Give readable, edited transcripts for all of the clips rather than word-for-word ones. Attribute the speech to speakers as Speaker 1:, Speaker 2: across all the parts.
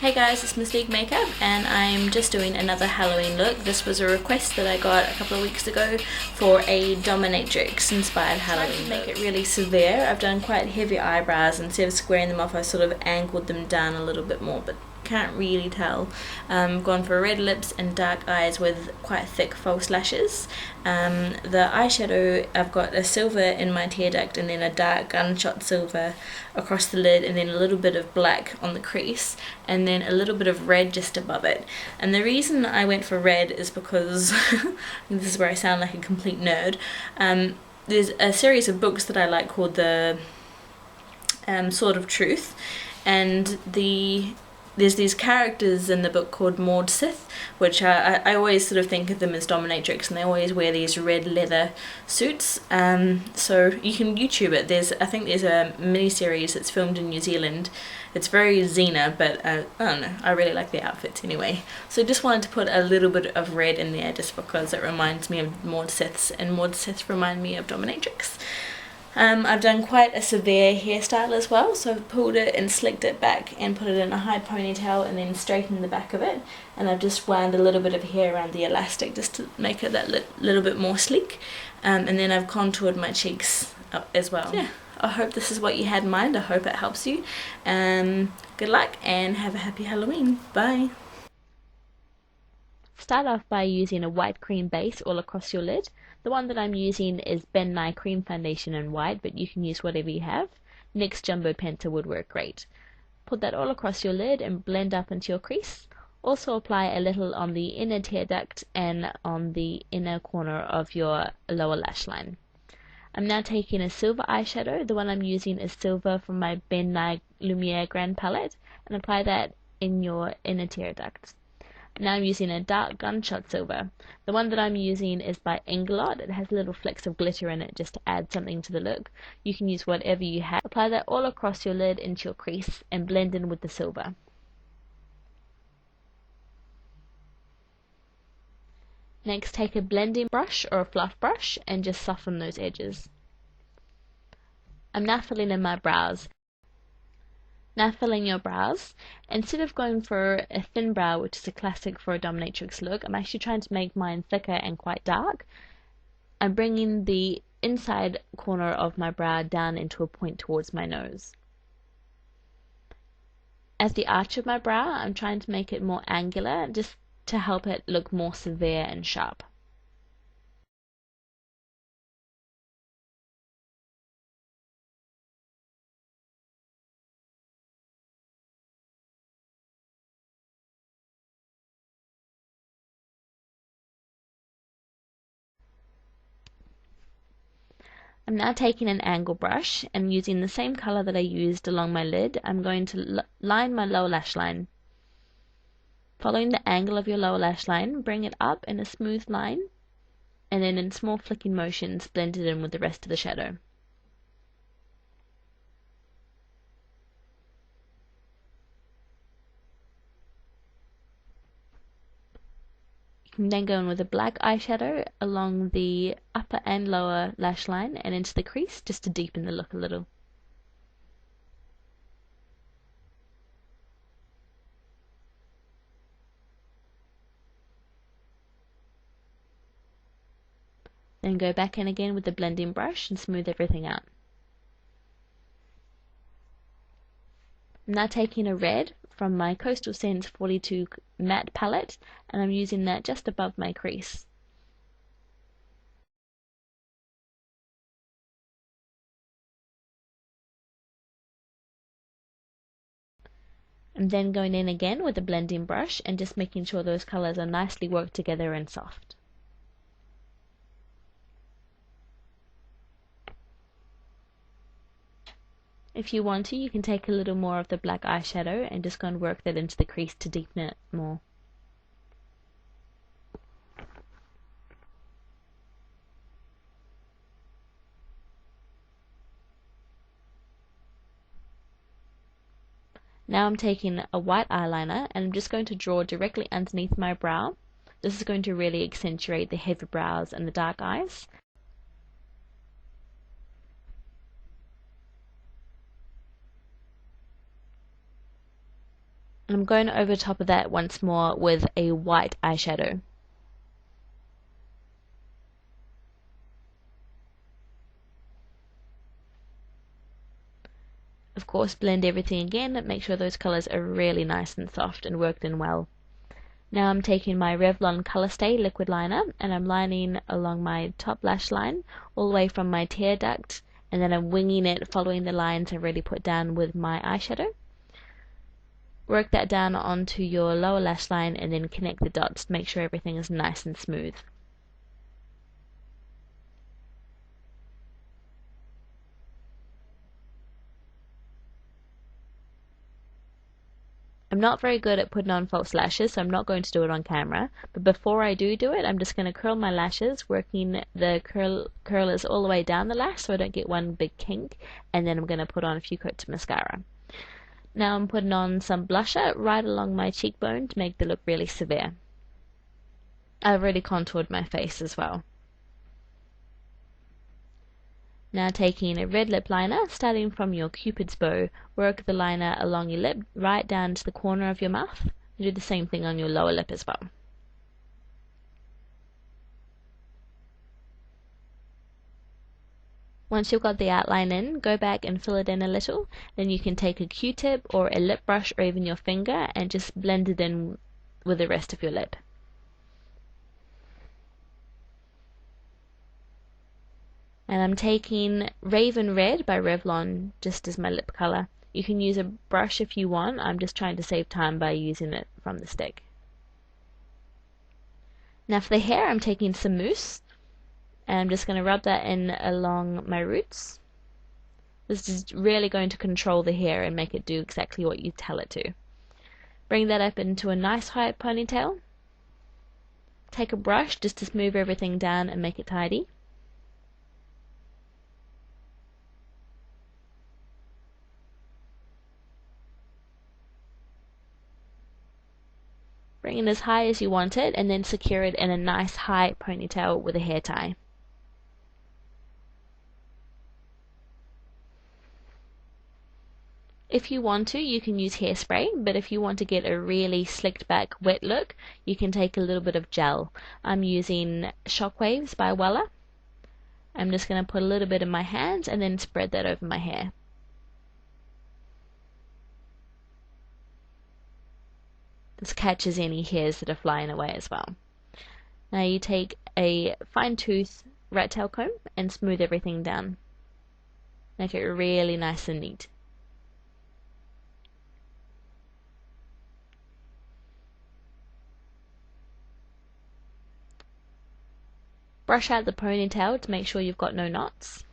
Speaker 1: Hey guys, it's Mystique Makeup and I'm just doing another Halloween look. This was a request that I got a couple of weeks ago for a Dominatrix inspired Halloween look. To make it really severe, I've done quite heavy eyebrows. Instead of squaring them off, I sort of angled them down a little bit more, but can't really tell. Gone for red lips and dark eyes with quite thick false lashes. The eyeshadow, I've got a silver in my tear duct and then a dark gunshot silver across the lid and then a little bit of black on the crease and then a little bit of red just above it. And the reason I went for red is because this is where I sound like a complete nerd. There's a series of books that I like called the Sword of Truth, and there's these characters in the book called Maud Sith, which I always sort of think of them as Dominatrix, and they always wear these red leather suits. So you can YouTube it. I think there's a mini-series that's filmed in New Zealand. It's very Xena, but I don't know, I really like the outfits anyway. So just wanted to put a little bit of red in there just because it reminds me of Maud Siths, and Maud Siths remind me of Dominatrix. I've done quite a severe hairstyle as well, so I've pulled it and slicked it back and put it in a high ponytail and then straightened the back of it, and I've just wound a little bit of hair around the elastic just to make it that little bit more sleek, and then I've contoured my cheeks as well. Yeah, I hope this is what you had in mind. I hope it helps you. Good luck and have a happy Halloween. Bye.
Speaker 2: Start off by using a white cream base all across your lid. The one that I'm using is Ben Nye Cream Foundation in white, but you can use whatever you have. NYX Jumbo Pencil would work great. Put that all across your lid and blend up into your crease. Also apply a little on the inner tear duct and on the inner corner of your lower lash line. I'm now taking a silver eyeshadow. The one I'm using is silver from my Ben Nye Lumiere Grand palette, and apply that in your inner tear duct. Now I'm using a dark gunshot silver. The one that I'm using is by Inglot. It has little flecks of glitter in it just to add something to the look. You can use whatever you have. Apply that all across your lid into your crease and blend in with the silver. Next, take a blending brush or a fluff brush and just soften those edges. I'm now filling in my brows. Now filling your brows, instead of going for a thin brow, which is a classic for a Dominatrix look, I'm actually trying to make mine thicker and quite dark. I'm bringing the inside corner of my brow down into a point towards my nose. As the arch of my brow, I'm trying to make it more angular, just to help it look more severe and sharp. I'm now taking an angle brush and using the same color that I used along my lid, I'm going to line my lower lash line. Following the angle of your lower lash line, bring it up in a smooth line, and then in small flicking motions blend it in with the rest of the shadow. Then go in with a black eyeshadow along the upper and lower lash line and into the crease just to deepen the look a little. Then go back in again with the blending brush and smooth everything out. I'm now taking a red from my Coastal Scents 42 matte palette, and I'm using that just above my crease. I'm then going in again with a blending brush and just making sure those colors are nicely worked together and soft. If you want to, you can take a little more of the black eyeshadow and just go and work that into the crease to deepen it more. Now I'm taking a white eyeliner and I'm just going to draw directly underneath my brow. This is going to really accentuate the heavy brows and the dark eyes. I'm going over top of that once more with a white eyeshadow. Of course, blend everything again, make sure those colors are really nice and soft and worked in well. Now I'm taking my Revlon Color Stay liquid liner and I'm lining along my top lash line all the way from my tear duct, and then I'm winging it following the lines I've already put down with my eyeshadow. Work that down onto your lower lash line and then connect the dots to make sure everything is nice and smooth. I'm not very good at putting on false lashes, so I'm not going to do it on camera. But before I do it, I'm just going to curl my lashes, working the curlers all the way down the lash so I don't get one big kink. And then I'm going to put on a few coats of mascara. Now I'm putting on some blusher right along my cheekbone to make the look really severe. I've already contoured my face as well. Now taking a red lip liner, starting from your cupid's bow, work the liner along your lip right down to the corner of your mouth. And do the same thing on your lower lip as well. Once you've got the outline in, go back and fill it in a little. Then you can take a Q-tip or a lip brush or even your finger and just blend it in with the rest of your lip. And I'm taking Raven Red by Revlon just as my lip color. You can use a brush if you want. I'm just trying to save time by using it from the stick. Now for the hair, I'm taking some mousse. And I'm just going to rub that in along my roots. This is really going to control the hair and make it do exactly what you tell it to. Bring that up into a nice high ponytail. Take a brush just to smooth everything down and make it tidy. Bring it as high as you want it and then secure it in a nice high ponytail with a hair tie. If you want to, you can use hairspray, but if you want to get a really slicked back wet look, you can take a little bit of gel. I'm using Shockwaves by Wella. I'm just going to put a little bit in my hands and then spread that over my hair. This catches any hairs that are flying away as well. Now you take a fine tooth rat tail comb and smooth everything down. Make it really nice and neat. Brush out the ponytail to make sure you've got no knots.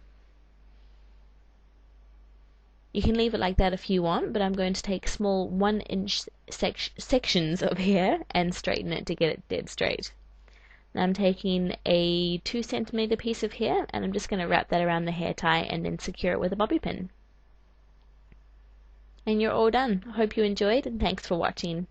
Speaker 2: You can leave it like that if you want, but I'm going to take small 1-inch sections of hair and straighten it to get it dead straight. Now I'm taking a 2 cm piece of hair and I'm just going to wrap that around the hair tie and then secure it with a bobby pin. And you're all done. I hope you enjoyed and thanks for watching.